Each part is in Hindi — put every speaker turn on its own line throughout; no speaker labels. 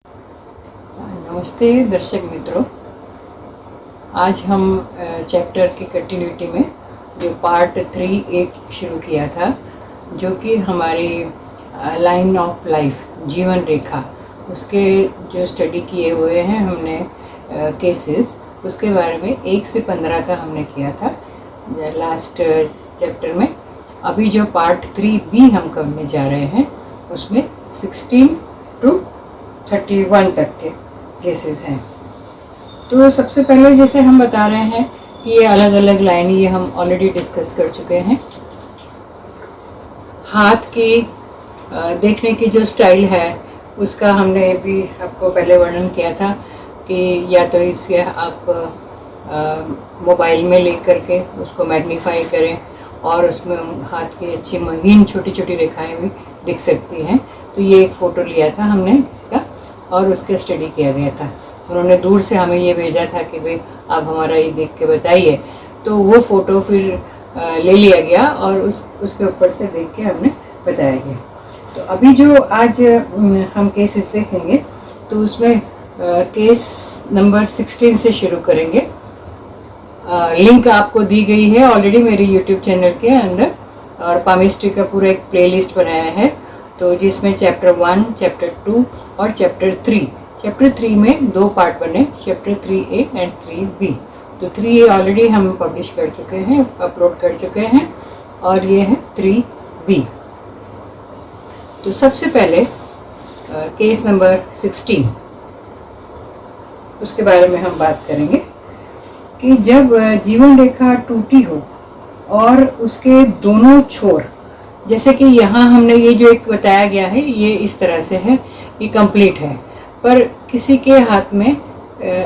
नमस्ते दर्शक मित्रों, आज हम चैप्टर की कंटिन्यूटी में जो पार्ट 3 शुरू किया था, जो कि हमारी लाइन ऑफ लाइफ जीवन रेखा उसके जो स्टडी किए हुए हैं हमने केसेस, उसके बारे में 1 से 15 का हमने किया था लास्ट चैप्टर में। अभी जो पार्ट 3B हम करने जा रहे हैं उसमें 16 to 31 तक के केसेस हैं। तो सबसे पहले जैसे हम बता रहे हैं कि ये अलग अलग लाइन ये हम ऑलरेडी डिस्कस कर चुके हैं। हाथ की देखने की जो स्टाइल है उसका हमने भी आपको पहले वर्णन किया था कि या तो इसे आप मोबाइल में ले करके उसको मैग्नीफाई करें और उसमें हाथ की अच्छी महीन छोटी छोटी रेखाएं भी दिख सकती हैं। तो ये एक फ़ोटो लिया था हमने इसका और उसके स्टडी किया गया था। उन्होंने दूर से हमें ये भेजा था कि भाई आप हमारा ये देख के बताइए, तो वो फ़ोटो फिर ले लिया गया और उसके ऊपर से देख के हमने बताया गया। तो अभी जो आज हम केसेस देखेंगे तो उसमें केस नंबर 16 से शुरू करेंगे। लिंक आपको दी गई है ऑलरेडी मेरे यूट्यूब चैनल के अंदर, और पामिस्ट्री का पूरा एक प्लेलिस्ट बनाया है, तो जिसमें चैप्टर 1, चैप्टर 2 और चैप्टर 3। चैप्टर 3 में 2 पार्ट बने, चैप्टर 3A एंड 3B। तो 3A ऑलरेडी हम पब्लिश कर चुके हैं, अपलोड कर चुके हैं, और ये है 3B। तो सबसे पहले केस नंबर 16 उसके बारे में हम बात करेंगे कि जब जीवन रेखा टूटी हो और उसके दोनों छोर, जैसे कि यहाँ हमने ये जो एक बताया गया है ये इस तरह से है, ये कंप्लीट है, पर किसी के हाथ में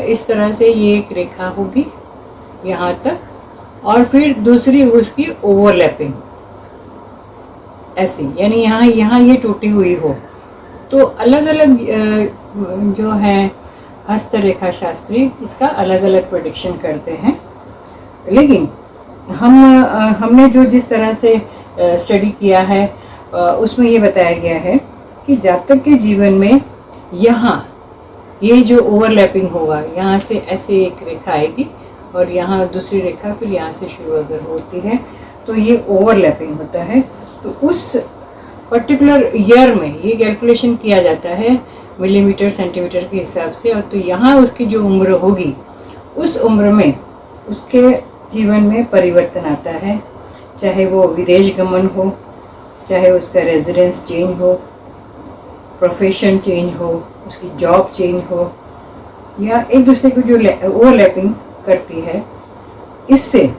इस तरह से ये एक रेखा होगी यहाँ तक, और फिर दूसरी उसकी ओवरलैपिंग ऐसी, यानी यहाँ ये टूटी हुई हो। तो अलग अलग जो है हस्तरेखा शास्त्री इसका अलग अलग प्रेडिक्शन करते हैं, लेकिन हमने जो जिस तरह से स्टडी किया है उसमें ये बताया गया है कि जातक के जीवन में यहाँ ये जो ओवरलैपिंग होगा, यहाँ से ऐसे एक रेखा आएगी और यहाँ दूसरी रेखा फिर यहाँ से शुरू अगर होती है तो ये ओवरलैपिंग होता है। तो उस पर्टिकुलर ईयर में ये कैलकुलेशन किया जाता है मिलीमीटर सेंटीमीटर के हिसाब से, और तो यहाँ उसकी जो उम्र होगी उस उम्र में उसके जीवन में परिवर्तन आता है, चाहे वो विदेश गमन हो, चाहे उसका रेजिडेंस चेंज हो, प्रोफेशन चेंज हो, उसकी जॉब चेंज हो, या एक दूसरे को जो ओवरलैपिंग करती है, इससे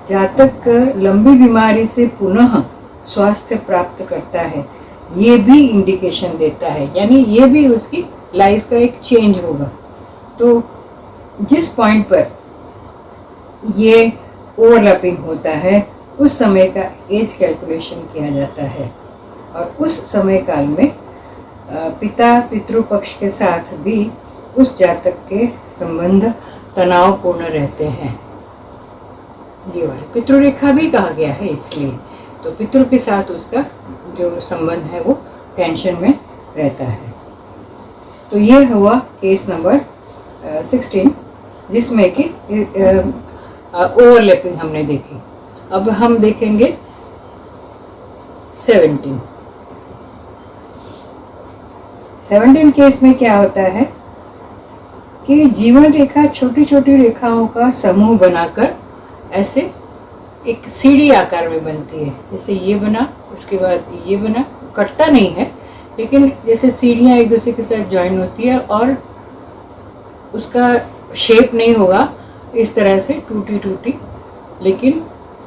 जातक लंबी बीमारी से पुनः स्वास्थ्य प्राप्त करता है, ये भी इंडिकेशन देता है, यानी ये भी उसकी लाइफ का एक चेंज होगा। तो जिस पॉइंट पर ये ओवरलैपिंग होता है उस समय का एज कैलकुलेशन किया जाता है, और उस समय काल में पिता पितृपक्ष के साथ भी उस जातक के संबंध तनावपूर्ण रहते हैं। ये वाली पितृरेखा भी कहा गया है इसलिए, तो पितृ के साथ उसका जो संबंध है वो टेंशन में रहता है। तो ये हुआ केस नंबर 16 जिसमें कि ओवरलैपिंग हमने देखी। अब हम देखेंगे 17 केस में क्या होता है कि जीवन रेखा छोटी छोटी रेखाओं का समूह बनाकर ऐसे एक सीढ़ी आकार में बनती है। जैसे ये बना, उसके बाद ये बना, कटता नहीं है लेकिन जैसे सीढ़ियाँ एक दूसरे के साथ ज्वाइन होती है, और उसका शेप नहीं होगा इस तरह से टूटी टूटी, लेकिन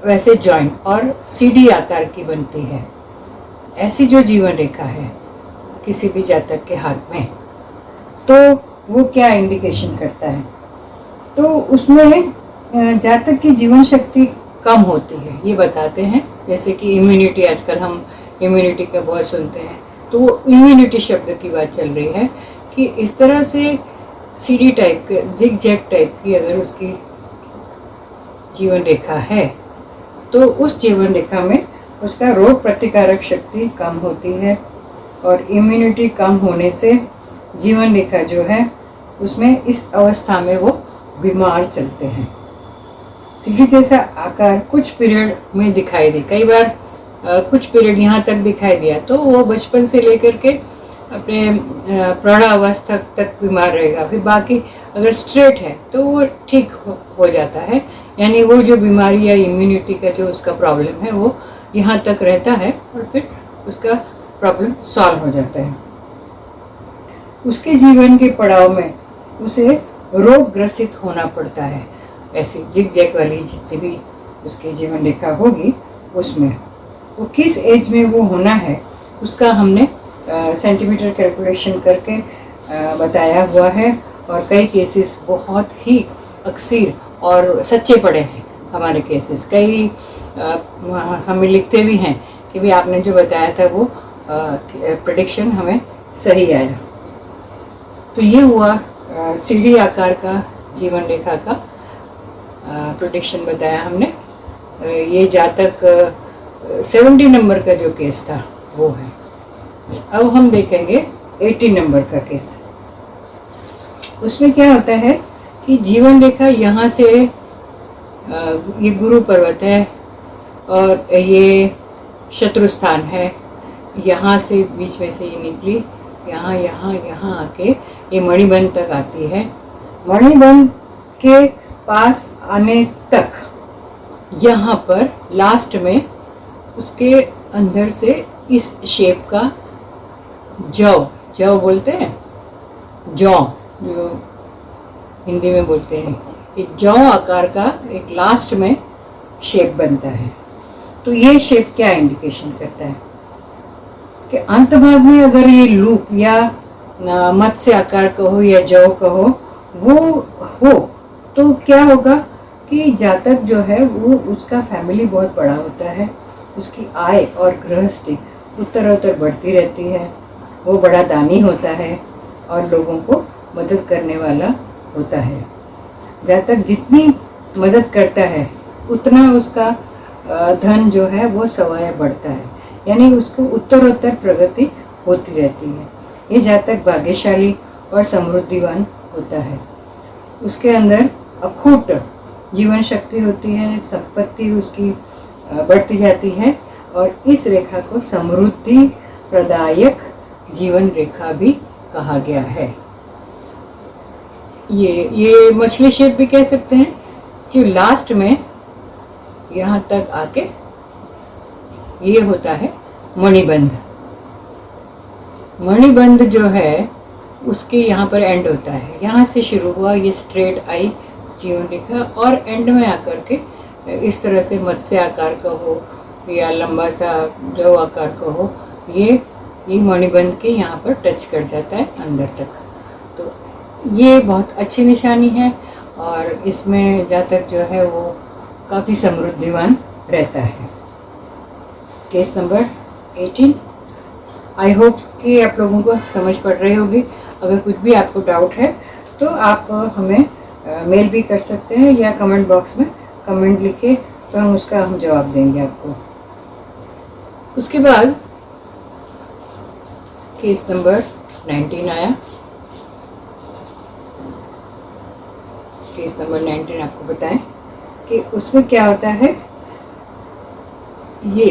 वैसे ज्वाइन और सीढ़ी आकार की बनती है। ऐसी जो जीवन रेखा है किसी भी जातक के हाथ में, तो वो क्या इंडिकेशन करता है, तो उसमें जातक की जीवन शक्ति कम होती है, ये बताते हैं। जैसे कि इम्यूनिटी, आजकल हम इम्यूनिटी का बहुत सुनते हैं, तो वो इम्यूनिटी शब्द की बात चल रही है कि इस तरह से सीढ़ी टाइप के जिग जैग टाइप की अगर उसकी जीवन रेखा है तो उस जीवन रेखा में उसका रोग प्रतिकारक शक्ति कम होती है, और इम्यूनिटी कम होने से जीवन रेखा जो है उसमें इस अवस्था में वो बीमार चलते हैं। सीढ़ी जैसा आकार कुछ पीरियड में दिखाई दे, कई बार कुछ पीरियड यहाँ तक दिखाई दिया तो वो बचपन से लेकर के अपने प्रौढ़ावस्था तक बीमार रहेगा। फिर बाकी अगर स्ट्रेट है तो वो ठीक हो जाता है, यानी वो जो बीमारी या इम्यूनिटी का जो उसका प्रॉब्लम है वो यहाँ तक रहता है और फिर उसका प्रॉब्लम सॉल्व हो जाता है। उसके जीवन के पड़ाव में उसे रोग ग्रसित होना पड़ता है। ऐसी जिग जैग वाली जितनी भी उसकी जीवन रेखा होगी उसमें वो किस एज में वो होना है उसका हमने सेंटीमीटर कैलकुलेशन करके बताया हुआ है। और कई केसेस बहुत ही अक्सर और सच्चे पड़े हैं हमारे केसेस। कई हमें लिखते भी हैं कि भी आपने जो बताया था वो प्रेडिक्शन हमें सही आया। तो ये हुआ सीढ़ी आकार का जीवन रेखा का प्रेडिक्शन बताया हमने। ये जातक 70 नंबर का जो केस था वो है। अब हम देखेंगे 80 नंबर का केस। उसमें क्या होता है कि जीवन रेखा यहाँ से ये गुरु पर्वत है और ये शत्रु स्थान है, यहाँ से बीच में से ये निकली यहाँ यहाँ यहाँ आके ये मणिबंध तक आती है। मणिबंध के पास आने तक यहाँ पर लास्ट में उसके अंदर से इस शेप का जौ बोलते हैं, जौ जो हिंदी में बोलते हैं, ये जौ आकार का एक लास्ट में शेप बनता है। तो ये शेप क्या इंडिकेशन करता है कि अंत भाग में अगर ये लूप या मत्स्य आकार कहो या जौ कहो वो हो तो क्या होगा कि जातक जो है वो उसका फैमिली बहुत बड़ा होता है, उसकी आय और गृहस्थी उत्तरोत्तर बढ़ती रहती है, वो बड़ा दानी होता है और लोगों को मदद करने वाला होता है। जातक जितनी मदद करता है उतना उसका धन जो है वो सवाया बढ़ता है, यानी उसको उत्तरोत्तर प्रगति होती रहती है। ये जातक भाग्यशाली और समृद्धिवान होता है। उसके अंदर अखूट जीवन शक्ति होती है, संपत्ति उसकी बढ़ती जाती है और इस रेखा को समृद्धि प्रदायक जीवन रेखा भी कहा गया है। ये मछली शेप भी कह सकते हैं कि लास्ट में यहाँ तक आके ये होता है मणिबंध। मणिबंध जो है उसके यहाँ पर एंड होता है, यहाँ से शुरू हुआ ये स्ट्रेट आई जीवन रेखा और एंड में आकर के इस तरह से मत्स्य आकार का हो या लंबा सा जौ आकार का हो, ये मणिबंध के यहाँ पर टच कर जाता है अंदर तक। तो ये बहुत अच्छी निशानी है और इसमें जातक जो है वो काफ़ी समृद्धिवान रहता है। Case number 18। आई होप कि आप लोगों को समझ पड़ रही होगी। अगर कुछ भी आपको डाउट है तो आप हमें मेल भी कर सकते हैं या कमेंट बॉक्स में कमेंट लिख के तो हम जवाब देंगे आपको। उसके बाद केस नंबर 19 आया। केस नंबर 19 आपको बताएं कि उसमें क्या होता है। ये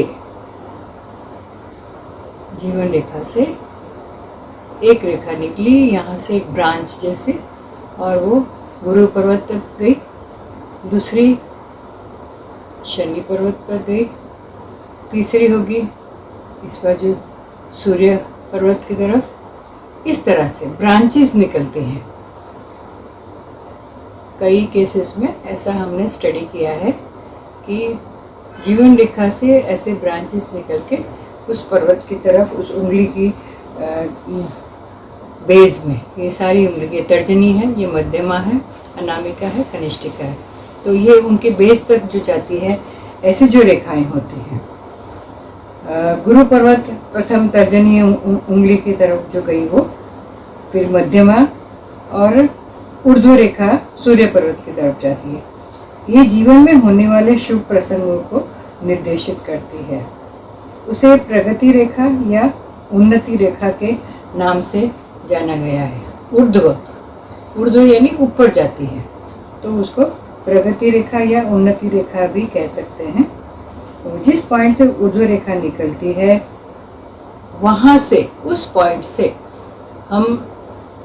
जीवन रेखा से एक रेखा निकली यहाँ से एक ब्रांच जैसे और वो गुरु पर्वत तक गई, दूसरी शनि पर्वत पर गई, तीसरी होगी इस बाजू सूर्य पर्वत की तरफ। इस तरह से ब्रांचेस निकलती हैं। कई केसेस में ऐसा हमने स्टडी किया है कि जीवन रेखा से ऐसे ब्रांचेस निकल के उस पर्वत की तरफ, उस उंगली की बेस में, ये सारी उंगली, ये तर्जनी है, ये मध्यमा है, अनामिका है, कनिष्ठिका है, तो ये उनके बेस तक जो जाती है ऐसी जो रेखाएं होती हैं। गुरु पर्वत प्रथम तर्जनी उंगली की तरफ जो गई वो, फिर मध्यमा और ऊर्ध्व रेखा सूर्य पर्वत की तरफ जाती है। ये जीवन में होने वाले शुभ प्रसंगों को निर्देशित करती है। उसे प्रगति रेखा या उन्नति रेखा के नाम से जाना गया है। ऊर्ध्व, ऊर्ध्व यानी ऊपर जाती है, तो उसको प्रगति रेखा या उन्नति रेखा भी कह सकते हैं। तो जिस पॉइंट से ऊर्ध्व रेखा निकलती है वहाँ से, उस पॉइंट से हम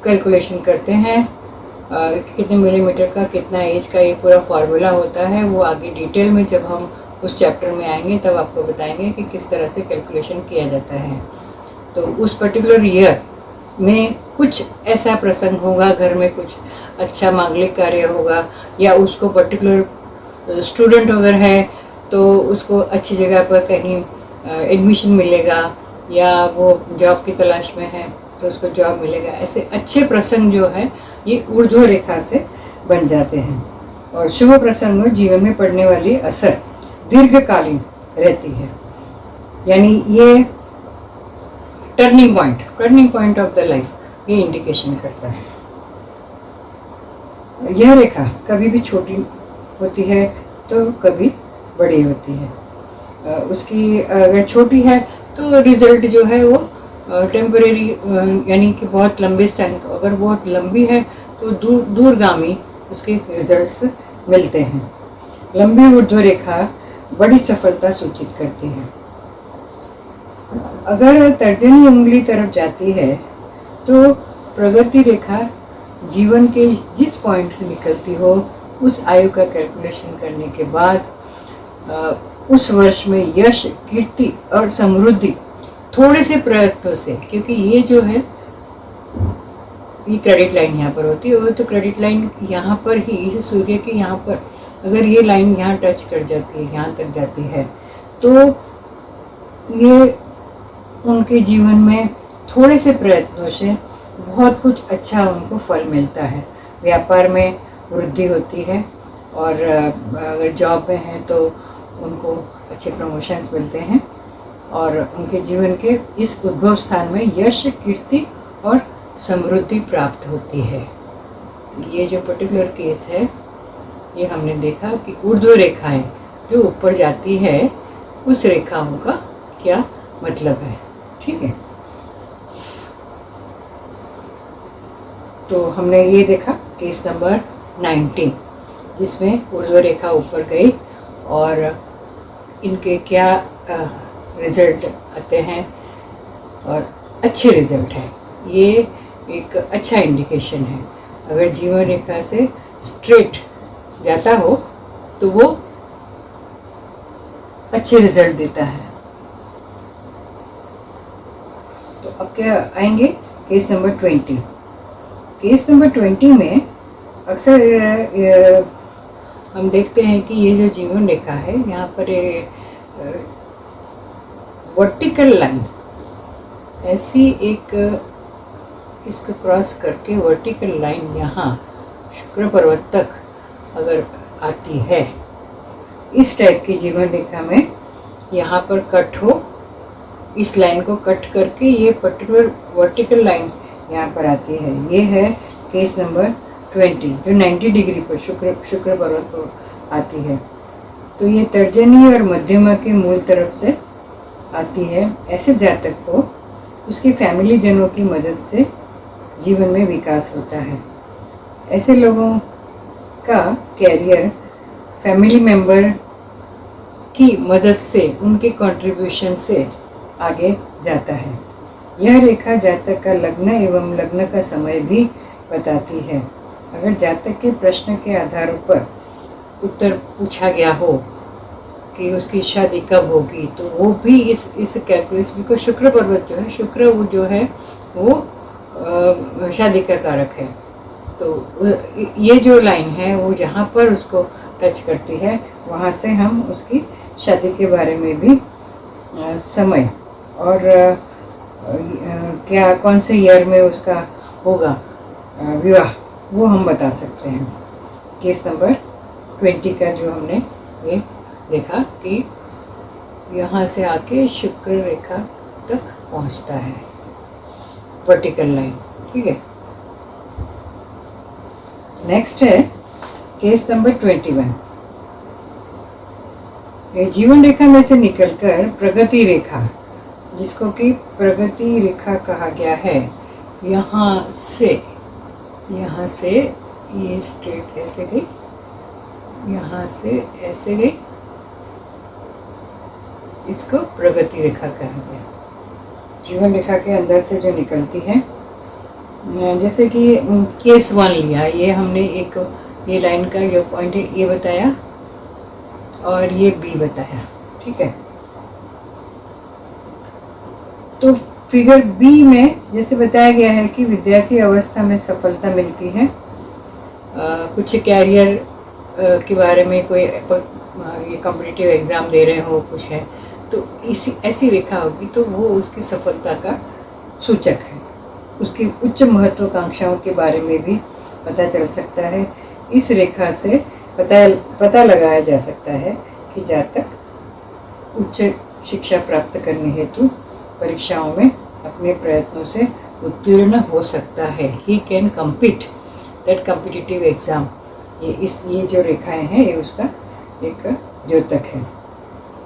कैलकुलेशन करते हैं कितने मिलीमीटर का, कितना एज का, ये पूरा फार्मूला होता है। वो आगे डिटेल में जब हम उस चैप्टर में आएंगे तब आपको बताएंगे कि किस तरह से कैलकुलेशन किया जाता है। तो उस पर्टिकुलर ईयर में कुछ ऐसा प्रसंग होगा, घर में कुछ अच्छा मांगलिक कार्य होगा, या उसको पर्टिकुलर स्टूडेंट अगर है तो उसको अच्छी जगह पर कहीं एडमिशन मिलेगा, या वो जॉब की तलाश में है तो उसको जॉब मिलेगा। ऐसे अच्छे प्रसंग जो है ये ऊर्ध्व रेखा से बन जाते हैं। और शुभ प्रसंग में जीवन में पड़ने वाली असर दीर्घकालीन रहती है, यानी ये turning point of the life ये इंडिकेशन करता है। यह रेखा कभी भी छोटी होती है तो कभी बड़ी होती है। उसकी अगर छोटी है तो रिजल्ट जो है वो टेम्परेरी, यानी कि बहुत लंबे स्टैंड, अगर बहुत लंबी है तो दूरगामी उसके रिजल्ट्स मिलते हैं। लंबी ऊर्ध्व रेखा बड़ी सफलता सूचित करती है। अगर तर्जनी उंगली तरफ जाती है तो प्रगति रेखा जीवन के जिस पॉइंट से निकलती हो उस आयु का कैलकुलेशन करने के बाद उस वर्ष में यश, कीर्ति और समृद्धि थोड़े से प्रयत्नों से, क्योंकि ये जो है ये क्रेडिट लाइन यहाँ पर होती है, वो तो क्रेडिट लाइन यहाँ पर ही, इस सूर्य के यहाँ पर अगर ये लाइन यहाँ टच कर जाती है, यहाँ तक जाती है, तो ये उनके जीवन में थोड़े से प्रयत्नों से बहुत कुछ अच्छा उनको फल मिलता है। व्यापार में वृद्धि होती है, और अगर जॉब में है तो उनको अच्छे प्रमोशंस मिलते हैं, और उनके जीवन के इस उद्भव स्थान में यश, कीर्ति और समृद्धि प्राप्त होती है। ये जो पर्टिकुलर केस है ये हमने देखा कि ऊर्ध्व रेखाएं जो ऊपर जाती है उस रेखाओं का क्या मतलब है। ठीक है, तो हमने ये देखा केस नंबर 19 जिसमें ऊर्ध्व रेखा ऊपर गई और इनके क्या रिजल्ट आते हैं, और अच्छे रिजल्ट हैं। ये एक अच्छा इंडिकेशन है। अगर जीवन रेखा से स्ट्रेट जाता हो तो वो अच्छे रिजल्ट देता है। तो अब क्या आएंगे केस नंबर 20। केस नंबर 20 में अक्सर हम देखते हैं कि ये जो जीवन रेखा है यहाँ पर वर्टिकल लाइन ऐसी एक इसको क्रॉस करके वर्टिकल लाइन यहाँ शुक्र पर्वत तक अगर आती है, इस टाइप की जीवन रेखा में यहाँ पर कट हो, इस लाइन को कट करके ये पर्टिकुलर वर्टिकल लाइन यहाँ पर आती है। ये है केस नंबर 20 जो 90 डिग्री पर शुक्र पर्वत पर आती है। तो ये तर्जनी और मध्यमा के मूल तरफ से आती है। ऐसे जातक को उसके फैमिली जनों की मदद से जीवन में विकास होता है। ऐसे लोगों का कैरियर फैमिली मेंबर की मदद से, उनके कंट्रीब्यूशन से आगे जाता है। यह रेखा जातक का लग्न एवं लग्न का समय भी बताती है। अगर जातक के प्रश्न के आधार पर उत्तर पूछा गया हो कि उसकी शादी कब होगी, तो वो भी इस कैलकुलेशन को, शुक्र पर्वत जो है, शुक्र वो जो है वो शादी का कारक है। तो ये जो लाइन है वो जहाँ पर उसको टच करती है वहाँ से हम उसकी शादी के बारे में भी समय और क्या कौन से ईयर में उसका होगा विवाह वो हम बता सकते हैं। केस नंबर 20 का जो हमने ये देखा कि यहाँ से आके शुक्र रेखा तक पहुँचता है वर्टिकल लाइन। ठीक है, नेक्स्ट है केस नंबर 21। ये जीवन रेखा में से निकलकर प्रगति रेखा, जिसको कि प्रगति रेखा कहा गया है, यहाँ से ये स्ट्रेट ऐसे गई, यहाँ से ऐसे गई, इसको प्रगति रेखा कहा गया। जीवन रेखा के अंदर से जो निकलती है, जैसे कि केस 1 लिया, ये हमने एक ये लाइन का जो पॉइंट है ये बताया और ये बी बताया, ठीक है। तो फिगर बी में जैसे बताया गया है कि विद्यार्थी अवस्था में सफलता मिलती है, कुछ कैरियर के बारे में, कोई ये कॉम्पिटिटिव एग्ज़ाम दे रहे हो, कुछ है तो इसी ऐसी रेखा होगी तो वो उसकी सफलता का सूचक है। उसकी उच्च महत्वाकांक्षाओं के बारे में भी पता चल सकता है। इस रेखा से पता लगाया जा सकता है कि जातक उच्च शिक्षा प्राप्त करने हेतु परीक्षाओं में अपने प्रयत्नों से उत्तीर्ण हो सकता है। He can compete that competitive exam. ये जो रेखाएं हैं ये उसका एक द्योतक है।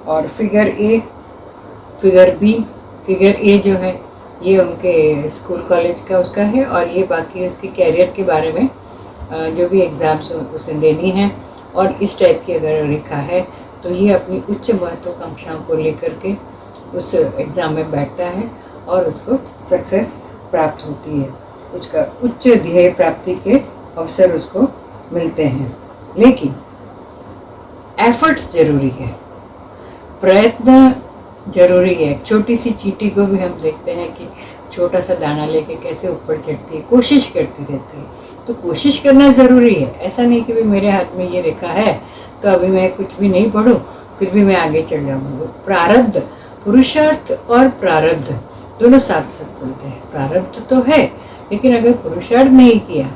और figure A, figure B, figure A जो है ये उनके स्कूल कॉलेज का उसका है, और ये बाकी उसके कैरियर के बारे में जो भी एग्ज़ाम्स उसे देनी है। और इस टाइप की अगर रेखा है तो ये अपनी उच्च महत्वाकांक्षाओं को लेकर के उस एग्ज़ाम में बैठता है और उसको सक्सेस प्राप्त होती है, उसका उच्च ध्येय प्राप्ति के अवसर उसको मिलते हैं। लेकिन एफर्ट्स जरूरी है, प्रयत्न जरूरी है। छोटी सी चींटी को भी हम देखते हैं कि छोटा सा दाना लेके कैसे ऊपर चढ़ती है, कोशिश करती रहती है। तो कोशिश करना ज़रूरी है। ऐसा नहीं कि भाई मेरे हाथ में ये रेखा है तो अभी मैं कुछ भी नहीं पढ़ूं फिर भी मैं आगे चल जाऊँगा। प्रारब्ध, पुरुषार्थ और प्रारब्ध दोनों साथ साथ चलते हैं। प्रारब्ध तो है लेकिन अगर पुरुषार्थ नहीं किया,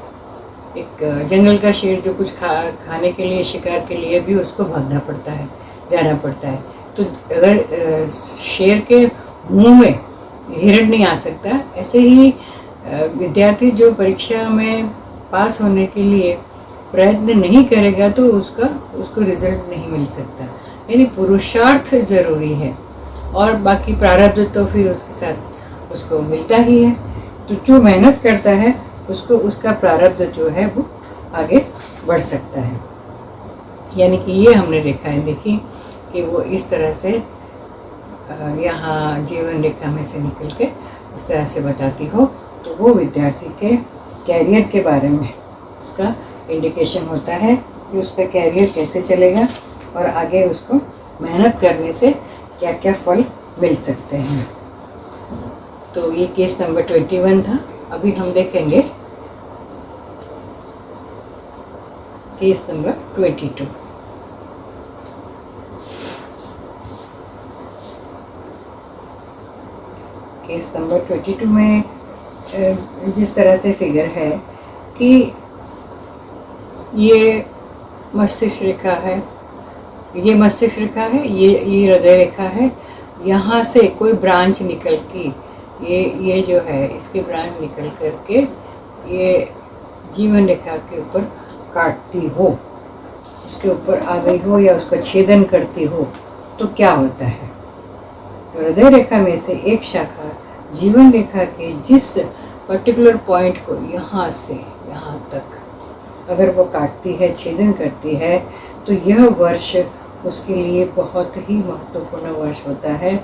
एक जंगल का शेर जो कुछ खाने के लिए, शिकार के लिए भी उसको भागना पड़ता है, जाना पड़ता है। तो अगर शेर के मुंह में हिरण नहीं आ सकता, ऐसे ही विद्यार्थी जो परीक्षा में पास होने के लिए प्रयत्न नहीं करेगा तो उसको रिजल्ट नहीं मिल सकता। यानी पुरुषार्थ ज़रूरी है और बाकी प्रारब्ध तो फिर उसके साथ उसको मिलता ही है। तो जो मेहनत करता है उसको उसका प्रारब्ध जो है वो आगे बढ़ सकता है। यानी कि ये हमने रेखाएं देखी कि वो इस तरह से यहाँ जीवन रेखा में से निकल के इस तरह से बताती हो, तो वो विद्यार्थी के कैरियर के बारे में उसका इंडिकेशन होता है कि उसका कैरियर कैसे चलेगा और आगे उसको मेहनत करने से क्या क्या फल मिल सकते हैं। तो ये केस नंबर 21 था। अभी हम देखेंगे केस नंबर 22। केस नंबर 22 में जिस तरह से फिगर है कि ये मस्तिष्क रेखा है, ये मस्तिष्क रेखा है, ये हृदय रेखा है। यहाँ से कोई ब्रांच निकल के ये जो है इसके ब्रांच निकल करके ये जीवन रेखा के ऊपर काटती हो, उसके ऊपर आ गई हो या उसका छेदन करती हो तो क्या होता है। तो हृदय रेखा में से एक शाखा जीवन रेखा के जिस पर्टिकुलर पॉइंट को यहाँ से यहाँ तक अगर वो काटती है, छेदन करती है, तो यह वर्ष उसके लिए बहुत ही महत्वपूर्ण वर्ष होता है,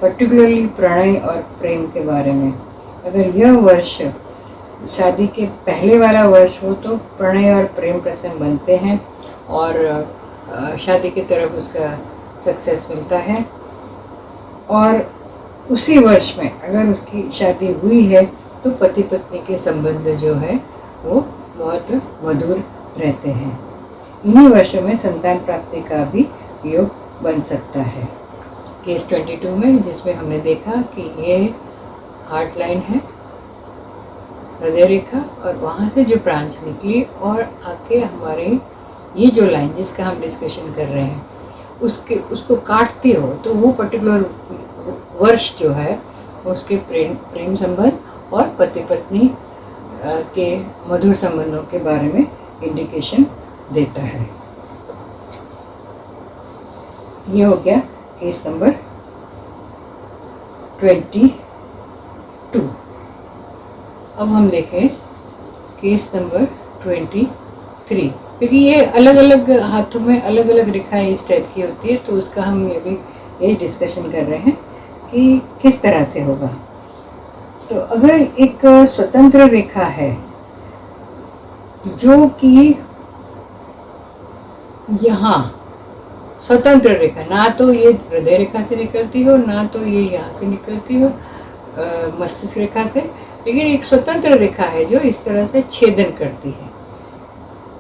पर्टिकुलरली प्रणय और प्रेम के बारे में। अगर यह वर्ष शादी के पहले वाला वर्ष हो तो प्रणय और प्रेम प्रसंग बनते हैं और शादी की तरफ उसका सक्सेस मिलता है। और उसी वर्ष में अगर उसकी शादी हुई है तो पति पत्नी के संबंध जो है वो बहुत मधुर रहते हैं। इन्हीं वर्षों में संतान प्राप्ति का भी योग बन सकता है। केस 22 में जिसमें हमने देखा कि ये हार्ट लाइन है, हृदय रेखा, और वहाँ से जो ब्रांच निकली और आके हमारे ये जो लाइन जिसका हम डिस्कशन कर रहे हैं उसको काटती हो तो वो पर्टिकुलर वर्ष जो है उसके प्रेम संबंध और पति पत्नी के मधुर संबंधों के बारे में इंडिकेशन देता है। ये हो गया केस नंबर 22। अब हम देखें केस नंबर 23, क्योंकि ये अलग अलग हाथों में अलग अलग रेखाएं इस टाइप की होती है, तो उसका हम ये भी ये डिस्कशन कर रहे हैं कि किस तरह से होगा। तो अगर एक स्वतंत्र रेखा है जो कि यहाँ स्वतंत्र रेखा, ना तो ये हृदय रेखा से निकलती हो, ना तो ये यहाँ से निकलती हो मस्तिष्क रेखा से, लेकिन एक स्वतंत्र रेखा है जो इस तरह से छेदन करती है,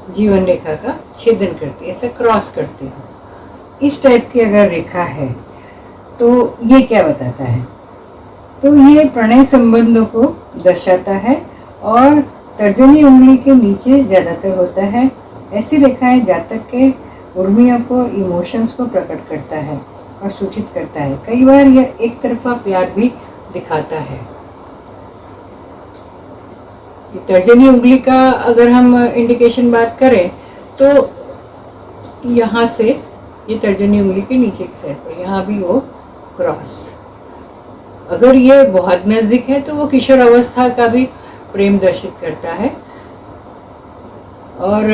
जीवन रेखा का छेदन करती है, ऐसा क्रॉस करती है। इस टाइप की अगर रेखा है तो ये क्या बताता है? तो ये प्रणय संबंधों को दर्शाता है और तर्जनी उंगली के नीचे ज़्यादातर होता है। ऐसी रेखाएं जातक के उर्मियों को, इमोशंस को प्रकट करता है और सूचित करता है। कई बार यह एक तरफा प्यार भी दिखाता है। तर्जनी उंगली का अगर हम इंडिकेशन बात करें तो यहाँ से ये तर्जनी उंगली के नीचे की साइड पर यहाँ भी वो क्रॉस, अगर ये बहुत नजदीक है तो वो किशोर अवस्था का भी प्रेम दर्शित करता है, और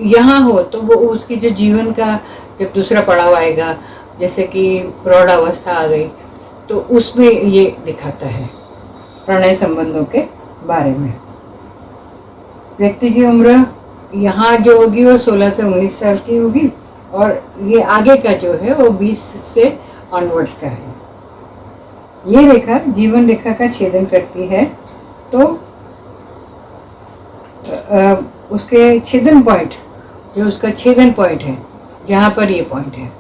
यहाँ हो तो वो उसकी जो जीवन का जब दूसरा पड़ाव आएगा, जैसे कि प्रौढ़ अवस्था आ गई, तो उसमें ये दिखाता है प्रणय संबंधों के बारे में। व्यक्ति की उम्र यहाँ जो होगी वो 16 से 19 साल की होगी, और ये आगे का जो है वो 20 से ऑनवर्ड्स का है। ये रेखा जीवन रेखा का छेदन करती है, तो उसके छेदन पॉइंट, जो उसका छेदन पॉइंट है, जहाँ पर ये पॉइंट है,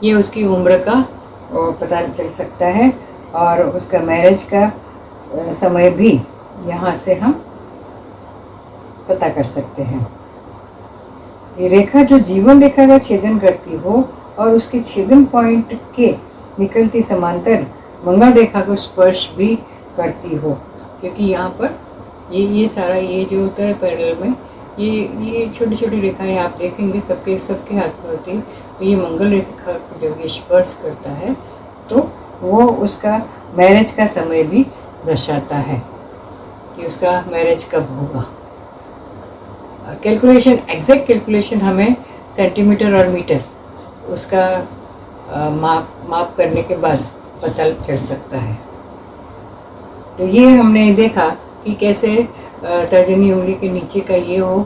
ये उसकी उम्र का पता चल सकता है, और उसका मैरिज का समय भी यहाँ से हम पता कर सकते हैं। ये रेखा जो जीवन रेखा का छेदन करती हो और उसके छेदन पॉइंट के निकलती समांतर मंगल रेखा को स्पर्श भी करती हो, क्योंकि यहाँ पर ये सारा ये जो होता है पैरेलल में, ये छोटी छोटी रेखाएं आप देखेंगे सबके हाथ में होती है। तो ये मंगल रेखा को जब ये स्पर्श करता है तो वो उसका मैरिज का समय भी दर्शाता है कि उसका मैरिज कब होगा। कैलकुलेशन, एग्जैक्ट कैलकुलेशन हमें सेंटीमीटर और मीटर उसका माप करने के बाद पता चल सकता है। तो ये हमने देखा कि कैसे तर्जनी उंगली के नीचे का ये हो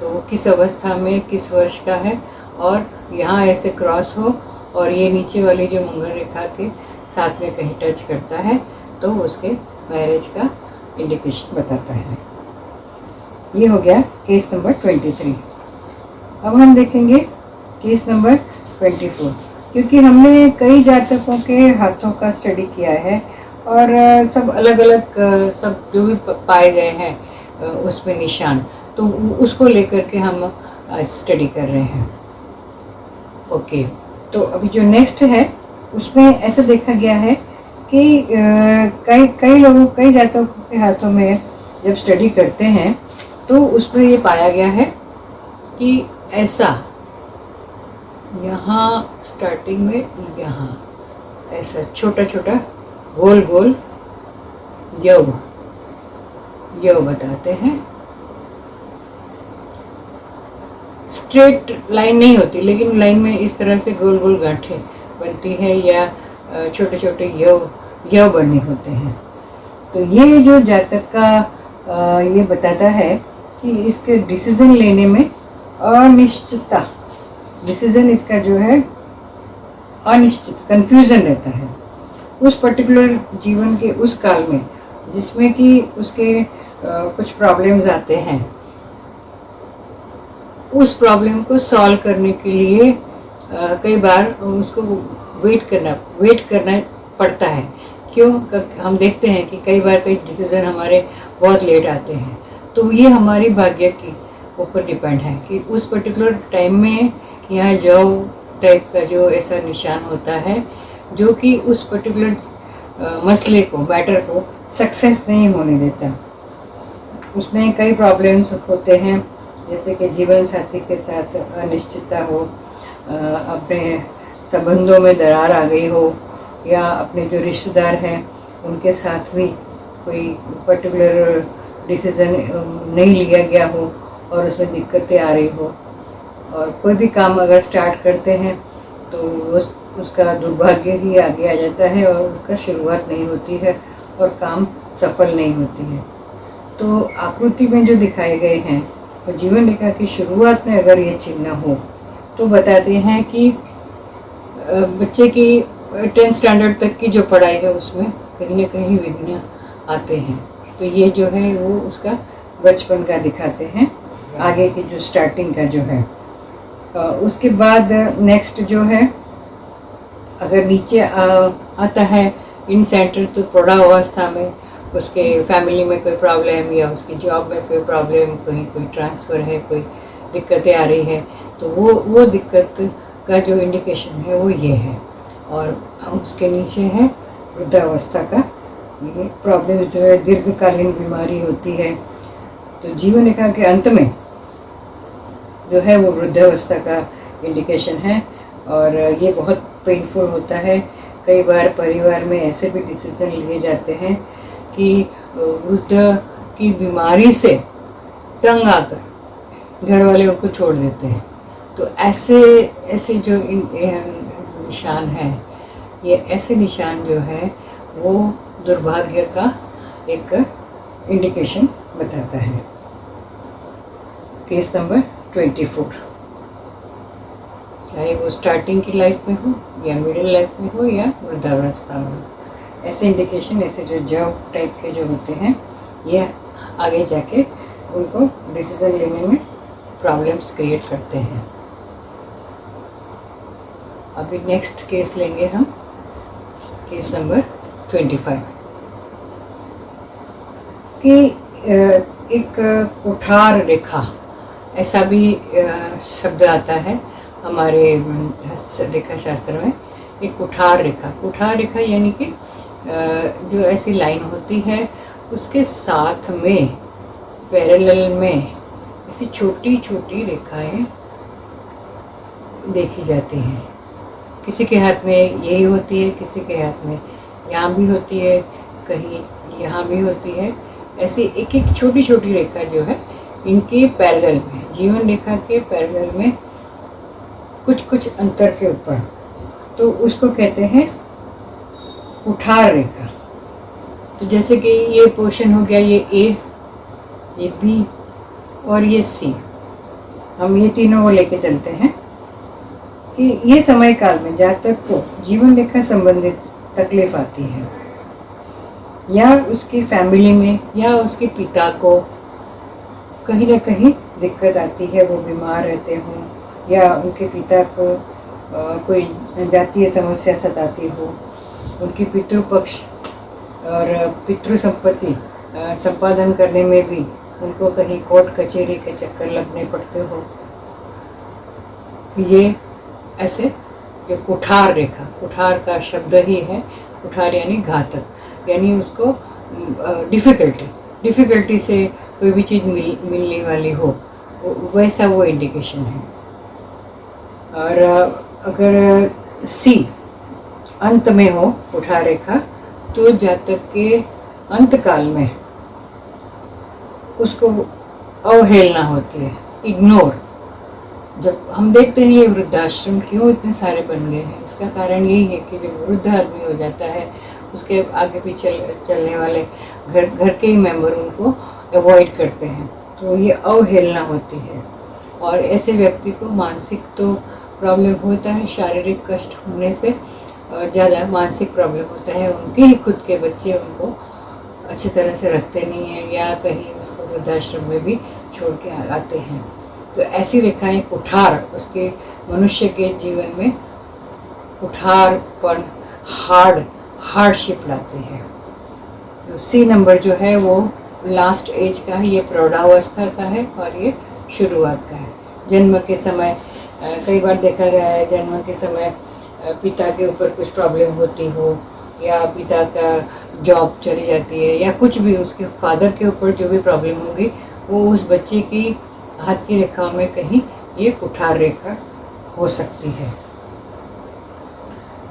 तो वो किस अवस्था में किस वर्ष का है, और यहाँ ऐसे क्रॉस हो और ये नीचे वाली जो मंगल रेखा के साथ में कहीं टच करता है तो उसके मैरिज का इंडिकेशन बताता है। ये हो गया केस नंबर 23। अब हम देखेंगे केस नंबर 24, क्योंकि हमने कई जातकों के हाथों का स्टडी किया है और सब अलग अलग सब जो भी पाए गए हैं उसमें निशान, तो उसको लेकर के हम स्टडी कर रहे हैं। ओके, तो अभी जो नेक्स्ट है उसमें ऐसा देखा गया है कि कई जातकों के हाथों में जब स्टडी करते हैं तो उसमें ये पाया गया है कि ऐसा यहाँ स्टार्टिंग में यहाँ ऐसा छोटा छोटा गोल गोल यव बताते हैं। स्ट्रेट लाइन नहीं होती, लेकिन लाइन में इस तरह से गोल गोल गांठें बनती है या छोटे छोटे यव बने होते हैं। तो ये जो जातक का ये बताता है कि इसके डिसीजन लेने में अनिश्चितता, डिसीजन इसका जो है अनिश्चित, कंफ्यूजन रहता है उस पर्टिकुलर जीवन के उस काल में जिसमें कि उसके कुछ प्रॉब्लम्स आते हैं। उस प्रॉब्लम को सॉल्व करने के लिए कई बार उसको वेट करना पड़ता है। क्यों? हम देखते हैं कि कई बार कई डिसीजन हमारे बहुत लेट आते हैं, तो ये हमारी भाग्य के ऊपर डिपेंड है कि उस पर्टिकुलर टाइम में यहाँ जव टाइप का जो ऐसा निशान होता है जो कि उस पर्टिकुलर मसले को, मैटर को सक्सेस नहीं होने देता। उसमें कई प्रॉब्लम्स होते हैं, जैसे कि जीवन साथी के साथ अनिश्चितता हो, अपने संबंधों में दरार आ गई हो, या अपने जो रिश्तेदार हैं उनके साथ भी कोई पर्टिकुलर डिसीज़न नहीं लिया गया हो और उसमें दिक्कतें आ रही हो, और कोई भी काम अगर स्टार्ट करते हैं तो उसका दुर्भाग्य ही आगे आ जाता है और उसका शुरुआत नहीं होती है और काम सफल नहीं होती है। तो आकृति में जो दिखाए गए हैं तो जीवन रेखा की शुरुआत में अगर ये चिन्ह हो तो बताते हैं कि बच्चे की 10th स्टैंडर्ड तक की जो पढ़ाई है उसमें कहीं ना कहीं विघ्न आते हैं। तो ये जो है वो उसका बचपन का दिखाते हैं, आगे की जो स्टार्टिंग का जो है। उसके बाद नेक्स्ट जो है, अगर नीचे आता है इन सेंटर तो प्रौढ़ावस्था में उसके फैमिली में कोई प्रॉब्लम या उसकी जॉब में कोई प्रॉब्लम, कहीं कोई ट्रांसफ़र है, कोई दिक्कतें आ रही है, तो वो दिक्कत का जो इंडिकेशन है वो ये है। और उसके नीचे है वृद्धावस्था का ये प्रॉब्लम जो है, दीर्घकालीन बीमारी होती है। तो जीवन रेखा के अंत में जो है वो वृद्धावस्था का इंडिकेशन है और ये बहुत पेनफुल होता है। कई बार परिवार में ऐसे भी डिसीजन लिए जाते हैं कि वृद्ध की बीमारी से तंग आकर घर वाले उनको छोड़ देते हैं। तो ऐसे जो निशान हैं, ये ऐसे निशान जो है वो दुर्भाग्य का एक इंडिकेशन बताता है। केस नंबर 24, चाहे वो स्टार्टिंग की लाइफ में हो या मिडिल लाइफ में हो या वृद्धावस्था में हो, ऐसे इंडिकेशन, ऐसे जो जॉब टाइप के जो होते हैं, ये आगे जाके उनको डिसीजन लेने में प्रॉब्लम्स क्रिएट करते हैं। अभी नेक्स्ट केस लेंगे हम, केस नंबर 25 कि एक कुठार रेखा, ऐसा भी शब्द आता है हमारे रेखा शास्त्र में। एक कुठार रेखा यानी कि जो ऐसी लाइन होती है उसके साथ में पैरेलल में ऐसी छोटी छोटी रेखाएं देखी जाती हैं। किसी के हाथ में यही होती है, किसी के हाथ में यहाँ भी होती है, कहीं यहाँ भी होती है। ऐसी एक एक छोटी छोटी रेखा जो है इनके पैरेलल में, जीवन रेखा के पैरेलल में कुछ कुछ अंतर के ऊपर, तो उसको कहते हैं कुठार रेखा। तो जैसे कि ये पोर्शन हो गया, ये ए, ये बी और ये सी, हम ये तीनों को लेके चलते हैं कि ये समय काल में जातक को जीवन रेखा संबंधित तकलीफ आती है, या उसकी फैमिली में या उसके पिता को कहीं ना कहीं दिक्कत आती है, वो बीमार रहते हों, या उनके पिता को कोई जातीय समस्या सताती हो, उनकी पितृपक्ष और पितृ संपत्ति संपादन करने में भी उनको कहीं कोर्ट कचहरी के चक्कर लगने पड़ते हो। ये ऐसे जो कुठार रेखा, कुठार का शब्द ही है, कुठार यानी घातक, यानी उसको डिफ़िकल्टी से कोई भी चीज़ मिलने वाली हो, वैसा वो इंडिकेशन है। और अगर सी अंत में हो कुठार रेखा, तो जातक के अंत काल में उसको अवहेलना होती है, इग्नोर। जब हम देखते हैं ये वृद्धाश्रम क्यों इतने सारे बन गए हैं, उसका कारण यही है कि जब वृद्ध आदमी हो जाता है उसके आगे पीछे चलने वाले घर के ही मेंबर उनको अवॉइड करते हैं, तो ये अवहेलना होती है। और ऐसे व्यक्ति को मानसिक तो प्रॉब्लम होता है, शारीरिक कष्ट होने से ज़्यादा मानसिक प्रॉब्लम होता है। उनके ही खुद के बच्चे उनको अच्छी तरह से रखते नहीं हैं, या कहीं उसको वृद्धाश्रम में भी छोड़ के आते हैं। तो ऐसी रेखाएं कुठार, उसके मनुष्य के जीवन में कुठारपन, हार्डशिप लाते हैं। तो सी नंबर जो है वो लास्ट एज का है, ये प्रौढ़ावस्था का है और ये शुरुआत का है। जन्म के समय कई बार देखा गया है, जन्म के समय पिता के ऊपर कुछ प्रॉब्लम होती हो, या पिता का जॉब चली जाती है, या कुछ भी उसके फादर के ऊपर जो भी प्रॉब्लम होगी वो उस बच्चे की हाथ की रेखाओं में कहीं ये कुठार रेखा हो सकती है।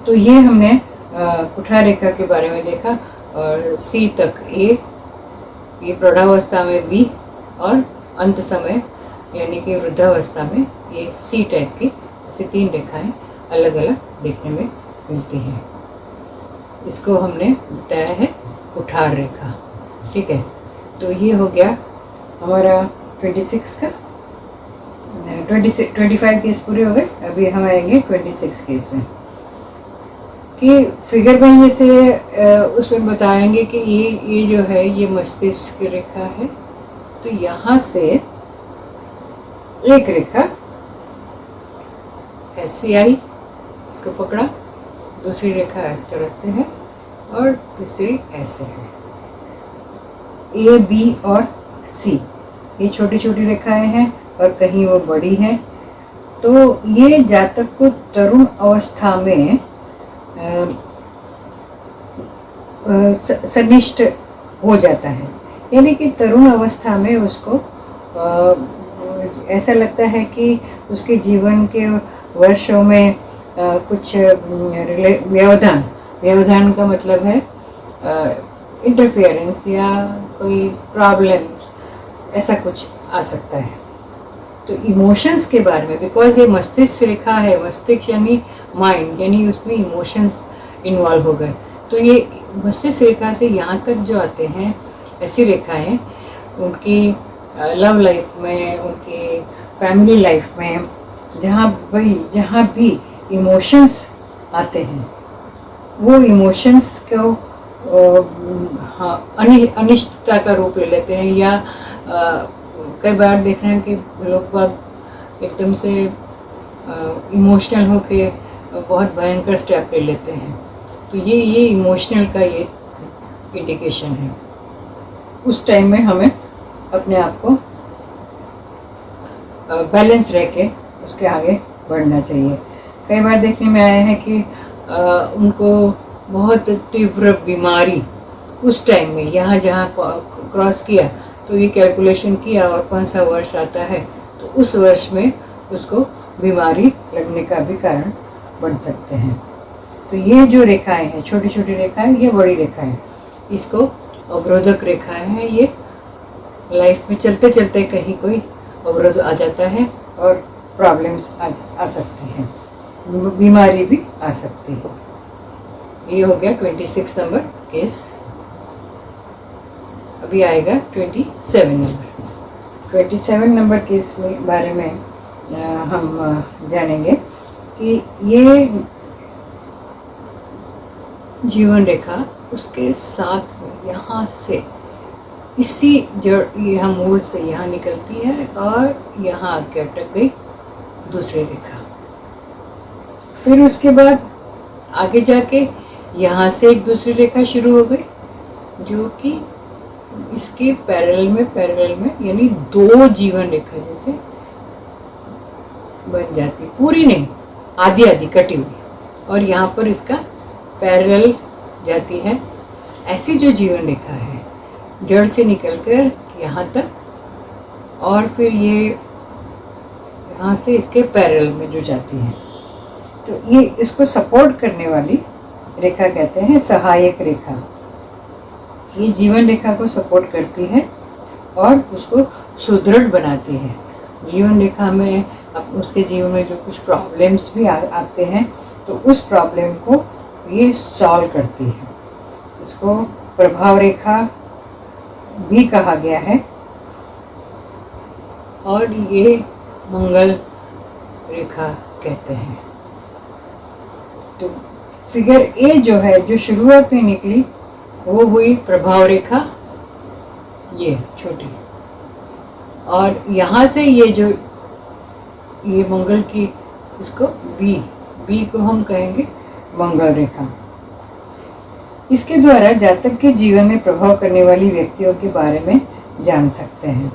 तो ये हमने कुठार रेखा के बारे में देखा, और सी तक ए, ये प्रौढ़ावस्था में बी और अंत समय यानी कि वृद्धावस्था में ये सी टाइप की ऐसी 3 रेखाएं अलग अलग देखने में मिलती हैं। इसको हमने बताया है कुठार रेखा। ठीक है, तो ये हो गया हमारा 26 का 25 केस पूरे हो गए। अभी हम आएंगे 26 केस में कि फिगर में जैसे उसमें बताएंगे कि ये जो है ये मस्तिष्क की रेखा है। तो यहाँ से एक रेखा ऐसी आई, इसको पकड़ा, दूसरी रेखा इस तरह से है और तीसरी ऐसे है। ए बी और सी ये छोटी छोटी रेखाएं हैं और कहीं वो बड़ी हैं। तो ये जातक को तरुण अवस्था में सनिष्ठ हो जाता है, यानी कि तरुण अवस्था में उसको ऐसा लगता है कि उसके जीवन के वर्षों में कुछ व्यवधान का मतलब है इंटरफेरेंस या कोई प्रॉब्लम, ऐसा कुछ आ सकता है। तो इमोशंस के बारे में, बिकॉज ये मस्तिष्क रेखा है, मस्तिष्क यानी माइंड, यानी उसमें इमोशंस इन्वॉल्व हो गए। तो ये मस्तिष्क रेखा से यहाँ तक जो आते हैं ऐसी रेखाएं, उनकी लव लाइफ में, उनकी फैमिली लाइफ में, जहाँ भी इमोशंस आते हैं वो इमोशंस को अनिश्चितता का रूप ले लेते हैं। या कई बार देख रहे हैं कि लोग बाग एकदम से इमोशनल होके बहुत भयंकर स्टेप ले लेते हैं। तो ये इमोशनल का ये इंडिकेशन है। उस टाइम में हमें अपने आप को बैलेंस रह के उसके आगे बढ़ना चाहिए। कई बार देखने में आया है कि उनको बहुत तीव्र बीमारी उस टाइम में यहाँ जहाँ क्रॉस किया तो ये कैलकुलेशन किया और कौन सा वर्ष आता है तो उस वर्ष में उसको बीमारी लगने का भी कारण बन सकते हैं। तो ये जो रेखाएं हैं, छोटी छोटी रेखाएं, ये बड़ी रेखाएं, इसको अवरोधक रेखाएं हैं। ये लाइफ में चलते चलते कहीं कोई अवरोध आ जाता है और प्रॉब्लम्स आ सकती हैं, बीमारी भी आ सकती है। ये हो गया 26 नंबर केस। अभी आएगा 27 नंबर। 27 नंबर केस में बारे में हम जानेंगे कि ये जीवन रेखा उसके साथ में यहाँ से इसी जड़ यहाँ मूल से यहाँ निकलती है और यहाँ आके अटक गई दूसरी रेखा। फिर उसके बाद आगे जाके यहाँ से एक दूसरी रेखा शुरू हो गई जो कि इसके पैरेलल में यानी 2 जीवन रेखा जैसे बन जाती, पूरी नहीं, आधी आधी कटी हुई, और यहाँ पर इसका पैरेलल जाती है। ऐसी जो जीवन रेखा है जड़ से निकलकर यहाँ तक और फिर ये यहाँ से इसके पैरेलल में जो जाती है, तो ये इसको सपोर्ट करने वाली रेखा कहते हैं, सहायक रेखा। ये जीवन रेखा को सपोर्ट करती है और उसको सुदृढ़ बनाती है। जीवन रेखा में अब उसके जीवन में जो कुछ प्रॉब्लम्स भी आते हैं तो उस प्रॉब्लम को ये सॉल्व करती है। इसको प्रभाव रेखा भी कहा गया है और ये मंगल रेखा कहते हैं। तो फिगर ए जो है, जो शुरुआत में निकली, वो हुई प्रभाव रेखा, ये छोटी, और यहाँ से ये जो ये मंगल की, इसको बी को हम कहेंगे मंगल रेखा। इसके द्वारा जातक के जीवन में प्रभाव करने वाली व्यक्तियों के बारे में जान सकते हैं।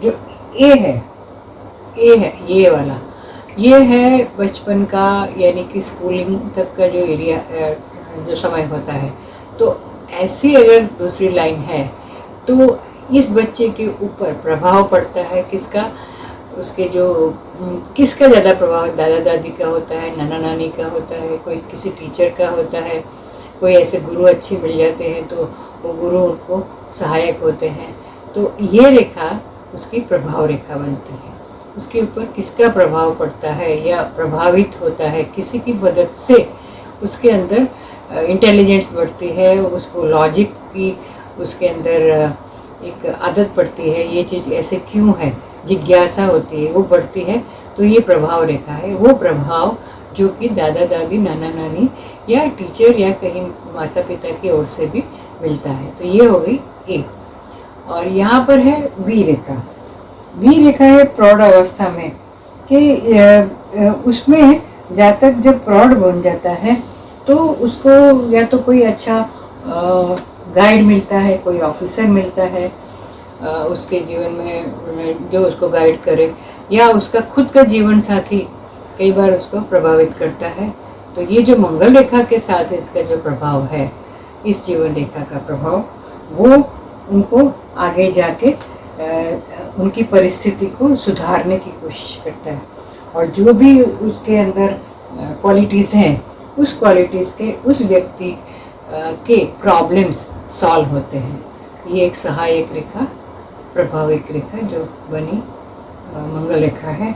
जो ए है ये वाला, ये है बचपन का, यानी कि स्कूलिंग तक का जो एरिया जो समय होता है। तो ऐसी अगर दूसरी लाइन है तो इस बच्चे के ऊपर प्रभाव पड़ता है किसका, उसके जो किसका ज़्यादा प्रभाव, दादा दादी का होता है, नाना नानी का होता है, कोई किसी टीचर का होता है, कोई ऐसे गुरु अच्छे मिल जाते हैं तो वो गुरु उनको सहायक होते हैं। तो ये रेखा उसकी प्रभाव रेखा बनती है। उसके ऊपर किसका प्रभाव पड़ता है या प्रभावित होता है, किसी की मदद से उसके अंदर इंटेलिजेंस बढ़ती है, उसको लॉजिक की उसके अंदर एक आदत पड़ती है, ये चीज़ ऐसे क्यों है, जिज्ञासा होती है, वो बढ़ती है। तो ये प्रभाव रेखा है, वो प्रभाव जो कि दादा दादी, नाना नानी या टीचर या कहीं माता पिता की ओर से भी मिलता है। तो ये हो गई ए। और यहाँ पर है बी रेखा। बी रेखा है प्रौढ़ अवस्था में कि उसमें जातक जब प्रौढ़ बन जाता है तो उसको या तो कोई अच्छा गाइड मिलता है, कोई ऑफिसर मिलता है उसके जीवन में जो उसको गाइड करे, या उसका खुद का जीवन साथी कई बार उसको प्रभावित करता है। तो ये जो मंगल रेखा के साथ इसका जो प्रभाव है, इस जीवन रेखा का प्रभाव, वो उनको आगे जाके उनकी परिस्थिति को सुधारने की कोशिश करता है। और जो भी उसके अंदर क्वालिटीज़ हैं, उस क्वालिटीज़ के उस व्यक्ति के प्रॉब्लम्स सॉल्व होते हैं। ये एक सहायक रेखा, प्रभाविक रेखा जो बनी मंगल रेखा है,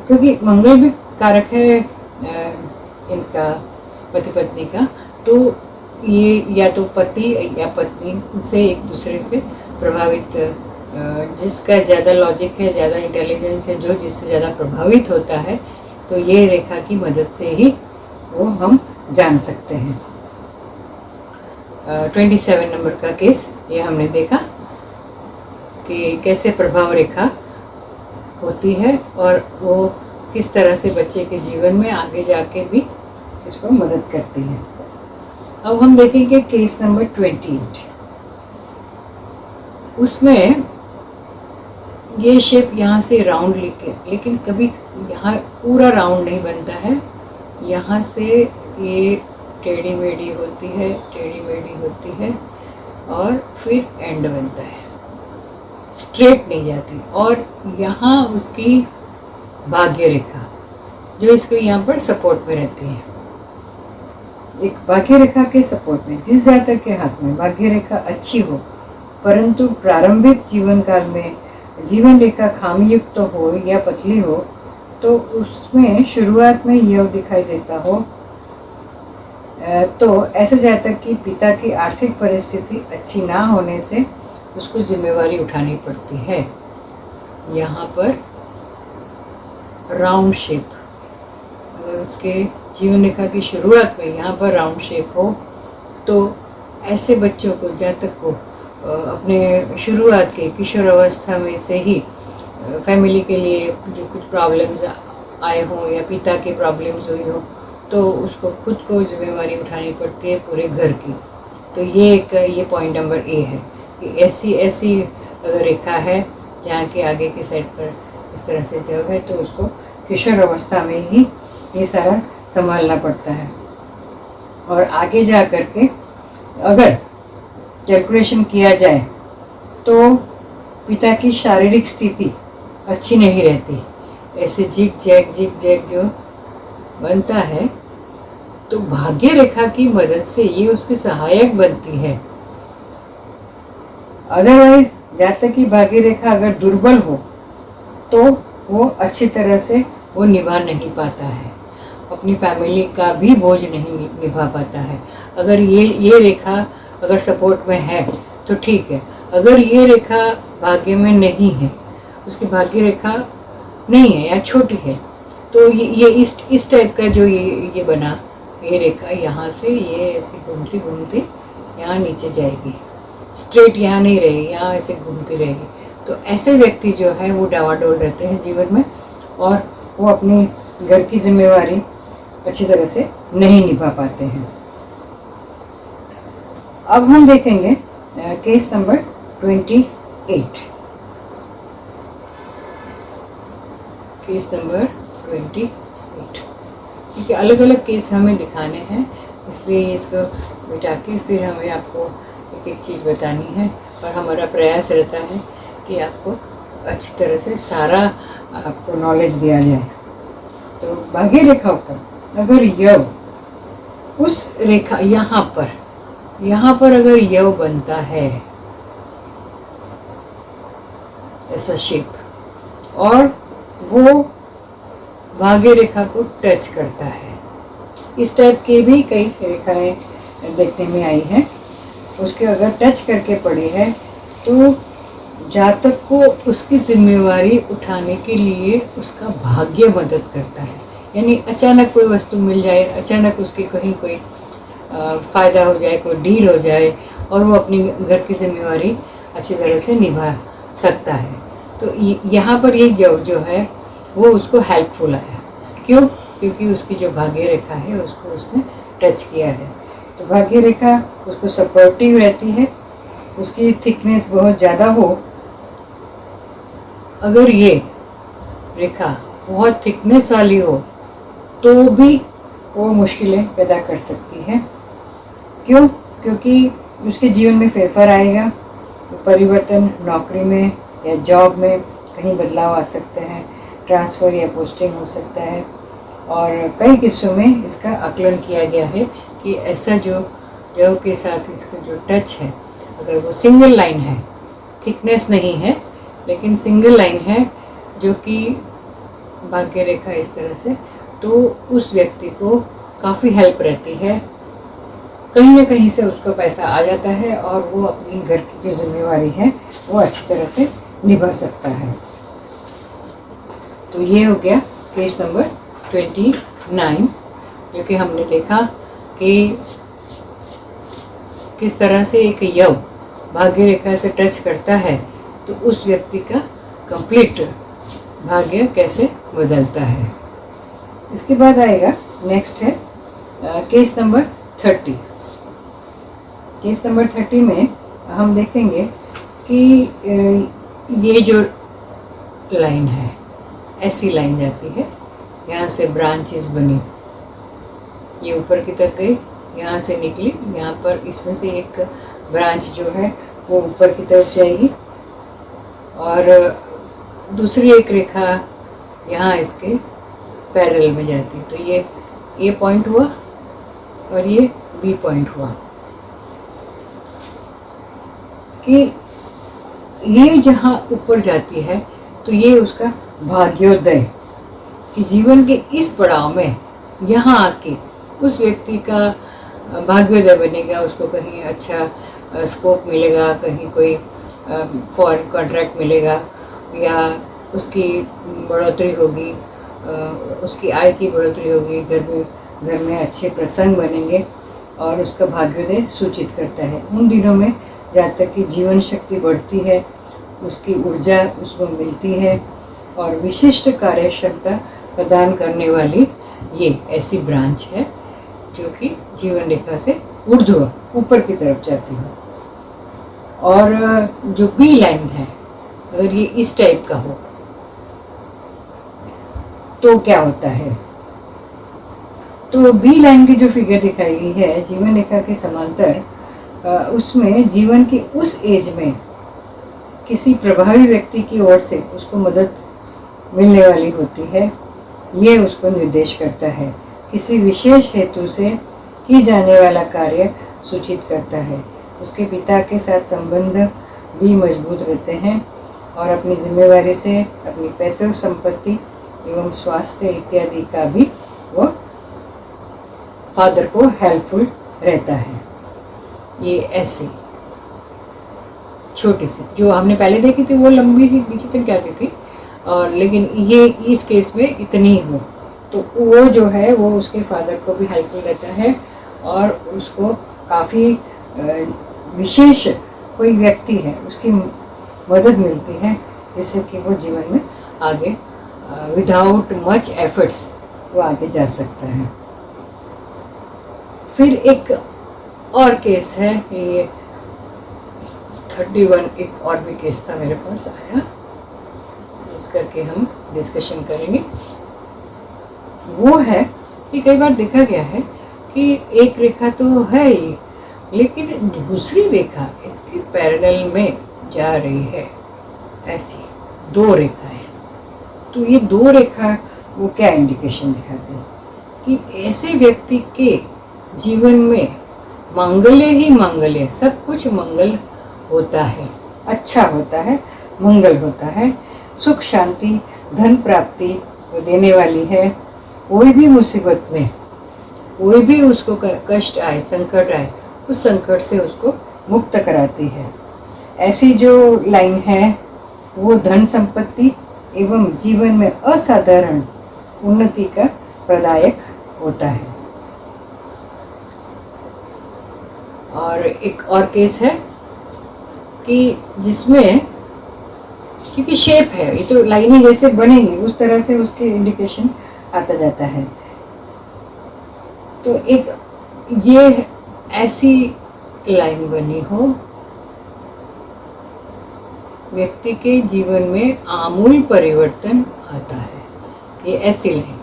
क्योंकि मंगल भी कारक है इनका पति पत्नी का। तो ये या तो पति या पत्नी से एक दूसरे से प्रभावित, जिसका ज़्यादा लॉजिक है, ज़्यादा इंटेलिजेंस है, जो जिससे ज़्यादा प्रभावित होता है, तो ये रेखा की मदद से ही वो हम जान सकते हैं। 27 नंबर का केस ये हमने देखा कि कैसे प्रभाव रेखा होती है और वो किस तरह से बच्चे के जीवन में आगे जाके भी इसको मदद करती है। अब हम देखेंगे केस नंबर 28। उसमें ये शेप यहाँ से राउंड लिखे, लेकिन कभी यहाँ पूरा राउंड नहीं बनता है। यहाँ से ये टेढ़ी मेढ़ी होती है, टेढ़ी मेढ़ी होती है और फिर एंड बनता है, स्ट्रेट नहीं जाती। और यहाँ उसकी भाग्य रेखा जो इसको यहाँ पर सपोर्ट में रहती है, एक भाग्य रेखा के सपोर्ट में, जिस जातक के हाथ में भाग्य रेखा अच्छी हो परंतु प्रारंभिक जीवन काल में जीवन रेखा खामी युक्त हो या पतली हो, तो उसमें शुरुआत में यह दिखाई देता हो, तो ऐसे जातक की पिता की आर्थिक परिस्थिति अच्छी ना होने से उसको जिम्मेवारी उठानी पड़ती है। यहाँ पर राउंड शेप, अगर उसके जीवन रेखा की शुरुआत में यहाँ पर राउंड शेप हो, तो ऐसे बच्चों को, जातक को अपने शुरुआत के किशोर अवस्था में से ही फैमिली के लिए जो कुछ प्रॉब्लम्स आए हों या पिता की प्रॉब्लम्स हुई हो, तो उसको खुद को जिम्मेवारी उठानी पड़ती है पूरे घर की। तो ये पॉइंट नंबर ए है कि ऐसी अगर रेखा है जहाँ के आगे की साइड पर इस तरह से जब है, तो उसको किशोर अवस्था में ही ये सारा संभालना पड़ता है। और आगे जा कर के अगर कैलकुलेशन किया जाए तो पिता की शारीरिक स्थिति अच्छी नहीं रहती, ऐसे जिग जैग जो बनता है, तो भाग्य रेखा की मदद से ये उसकी सहायक बनती है। अदरवाइज जातक की भाग्य रेखा अगर दुर्बल हो तो वो अच्छी तरह से वो निभा नहीं पाता है, अपनी फैमिली का भी बोझ नहीं निभा पाता है। अगर ये रेखा अगर सपोर्ट में है तो ठीक है, अगर ये रेखा भाग्य में नहीं है, उसकी भाग्य रेखा नहीं है या छोटी है, तो ये इस टाइप का जो ये बना, ये रेखा यहाँ से ये ऐसे घूमती घूमती यहाँ नीचे जाएगी, स्ट्रेट यहाँ नहीं रहेगी, यहाँ ऐसे घूमती रहेगी। तो ऐसे व्यक्ति जो है वो डावाडोल रहते हैं जीवन में, और वो अपनी घर की जिम्मेवारी अच्छी तरह से नहीं निभा पाते हैं। अब हम देखेंगे केस नंबर 28। केस नंबर 28, क्योंकि अलग अलग केस हमें दिखाने हैं, इसलिए इसको बिठा के फिर हमें आपको एक एक चीज़ बतानी है। और हमारा प्रयास रहता है कि आपको अच्छी तरह से सारा आपको नॉलेज दिया जाए। तो भाग्य रेखा पर अगर यव उस रेखा यहाँ पर अगर यव बनता है, ऐसा शेप, और वो भाग्य रेखा को टच करता है। इस टाइप के भी कई रेखाएं देखने में आई हैं। उसके अगर टच करके पड़ी है तो जातक को उसकी जिम्मेवारी उठाने के लिए उसका भाग्य मदद करता है। यानी अचानक कोई वस्तु मिल जाए, अचानक उसकी कहीं कोई फ़ायदा हो जाए, कोई डील हो जाए, और वो अपनी घर की जिम्मेवारी अच्छी तरह से निभा सकता है। तो यहाँ पर ये जो है वो उसको हेल्पफुल आया। क्यों? क्योंकि उसकी जो भाग्य रेखा है उसको उसने टच किया है। तो भाग्य रेखा उसको सपोर्टिव रहती है, उसकी थिकनेस बहुत ज़्यादा हो। अगर ये रेखा बहुत थिकनेस वाली हो तो भी वो मुश्किलें पैदा कर सकती है। क्यों? क्योंकि उसके जीवन में फेरफार आएगा, परिवर्तन नौकरी में या जॉब में कहीं बदलाव आ सकते हैं, ट्रांसफ़र या पोस्टिंग हो सकता है। और कई किस्सों में इसका आकलन किया गया है कि ऐसा जो जव के साथ इसका जो टच है, अगर वो सिंगल लाइन है, थिकनेस नहीं है लेकिन सिंगल लाइन है, जो कि भाग्य रेखा इस तरह से, तो उस व्यक्ति को काफ़ी हेल्प रहती है। कहीं ना कहीं से उसको पैसा आ जाता है और वो अपनी घर की जो जिम्मेवारी है वो अच्छी तरह से निभा सकता है। तो ये हो गया केस नंबर 29, जो कि हमने देखा कि किस तरह से एक यव भाग्य रेखा से टच करता है तो उस व्यक्ति का कंप्लीट भाग्य कैसे बदलता है। इसके बाद आएगा, नेक्स्ट है केस नंबर 30। केस नंबर 30 में हम देखेंगे कि ये जो लाइन है ऐसी लाइन जाती है, यहाँ से ब्रांचेस बनी, ये ऊपर की तक गई, यहाँ से निकली, यहाँ पर इसमें से एक ब्रांच जो है वो ऊपर की तरफ जाएगी और दूसरी एक रेखा यहाँ इसके पैरेलल में जाती। तो ये ए पॉइंट हुआ और ये बी पॉइंट हुआ कि ये जहाँ ऊपर जाती है तो ये उसका भाग्योदय, कि जीवन के इस पड़ाव में यहाँ आके उस व्यक्ति का भाग्योदय बनेगा। उसको कहीं अच्छा स्कोप मिलेगा, कहीं कोई फॉरेन कॉन्ट्रैक्ट मिलेगा, या उसकी बढ़ोतरी होगी, उसकी आय की बढ़ोतरी होगी, घर में अच्छे प्रसंग बनेंगे और उसका भाग्योदय सूचित करता है। उन दिनों में जातक की जीवन शक्ति बढ़ती है, उसकी ऊर्जा उसको मिलती है और विशिष्ट कार्य क्षमता प्रदान करने वाली ये ऐसी ब्रांच है जो कि जीवन रेखा से ऊर्ध्व ऊपर की तरफ जाती है। और जो बी लाइन है, अगर ये इस टाइप का हो तो क्या होता है? तो बी लाइन की जो फिगर दिखाई गई है जीवन रेखा के समांतर, उसमें जीवन की उस एज में किसी प्रभावी व्यक्ति की ओर से उसको मदद मिलने वाली होती है। ये उसको निर्देश करता है, किसी विशेष हेतु से की जाने वाला कार्य सूचित करता है। उसके पिता के साथ संबंध भी मजबूत रहते हैं और अपनी जिम्मेवारी से अपनी पैतृक संपत्ति एवं स्वास्थ्य इत्यादि का भी वो फादर को हेल्पफुल रहता है। ये ऐसे छोटी सी जो हमने पहले देखी थी वो लंबी ही नीचे तक जाती थी, और लेकिन ये इस केस में इतनी ही हो तो वो जो है वो उसके फादर को भी हेल्पफुल रहता है और उसको काफ़ी विशेष कोई व्यक्ति है उसकी मदद मिलती है, जिससे कि वो जीवन में आगे विदाउट मच एफर्ट्स वो आगे जा सकता है। फिर एक और केस है, ये 31 एक और भी केस था मेरे पास आया, जिस करके हम डिस्कशन करेंगे। वो है कि कई बार देखा गया है कि एक रेखा तो है ही, लेकिन दूसरी रेखा इसके पैरेलल में जा रही है, ऐसी दो रेखाएं। तो ये दो रेखा वो क्या इंडिकेशन दिखाते हैं कि ऐसे व्यक्ति के जीवन में मांगल्य ही मांगल्य, सब कुछ मंगल होता है, अच्छा होता है, मंगल होता है, सुख शांति धन प्राप्ति वो देने वाली है। कोई भी मुसीबत में, कोई भी उसको कष्ट आए, संकट आए, उस संकट से उसको मुक्त कराती है। ऐसी जो लाइन है वो धन संपत्ति एवं जीवन में असाधारण उन्नति का प्रदायक होता है। और एक और केस है कि जिसमें, क्योंकि शेप है, ये तो लाइनें जैसे बनेंगी उस तरह से उसके इंडिकेशन आता जाता है। तो एक ये ऐसी लाइन बनी हो, व्यक्ति के जीवन में आमूल परिवर्तन आता है, ये ऐसी लाइन।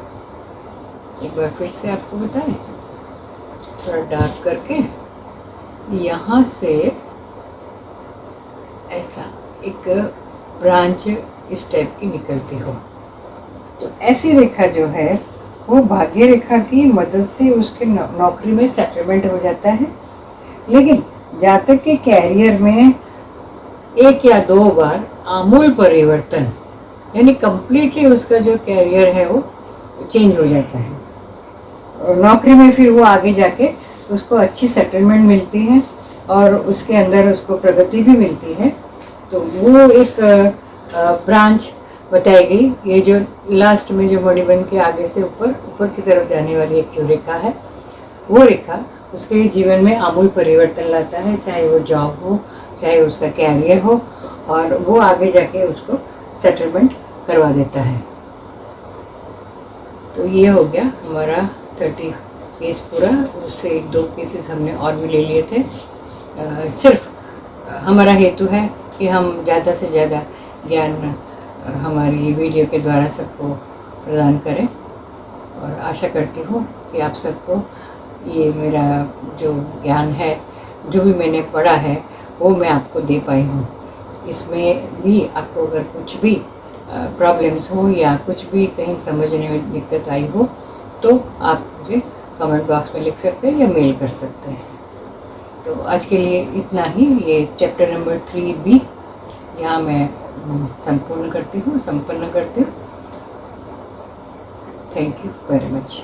एक बार फिर से आपको बताएं, थोड़ा डार्क करके, यहाँ से ऐसा एक ब्रांच इस टाइप की निकलती हो, तो ऐसी रेखा जो है वो भाग्य रेखा की मदद से उसके नौकरी में सेटलमेंट हो जाता है। लेकिन जातक के कैरियर में एक या दो बार आमूल परिवर्तन, यानी कंप्लीटली उसका जो कैरियर है वो चेंज हो जाता है। और नौकरी में फिर वो आगे जाके उसको अच्छी सेटलमेंट मिलती है और उसके अंदर उसको प्रगति भी मिलती है। तो वो एक ब्रांच बताई गई। ये जो लास्ट में जो मणिबंध के आगे से ऊपर की तरफ जाने वाली एक जो रेखा है, वो रेखा उसके जीवन में आमूल परिवर्तन लाता है, चाहे वो जॉब हो, चाहे उसका कैरियर हो, और वो आगे जाके उसको सेटलमेंट करवा देता है। तो ये हो गया हमारा 30 केस पूरा। उससे एक दो केसेस हमने और भी ले लिए थे। सिर्फ हमारा हेतु है कि हम ज़्यादा से ज़्यादा ज्ञान हमारी वीडियो के द्वारा सबको प्रदान करें, और आशा करती हूँ कि आप सबको ये मेरा जो ज्ञान है, जो भी मैंने पढ़ा है, वो मैं आपको दे पाई हूँ। इसमें भी आपको अगर कुछ भी प्रॉब्लम्स हो या कुछ भी कहीं समझने में दिक्कत आई हो, तो आप मुझे कमेंट बॉक्स में लिख सकते हैं या मेल कर सकते हैं। तो आज के लिए इतना ही। ये चैप्टर नंबर 3B यहाँ मैं संपन्न करती हूँ। Thank you very much.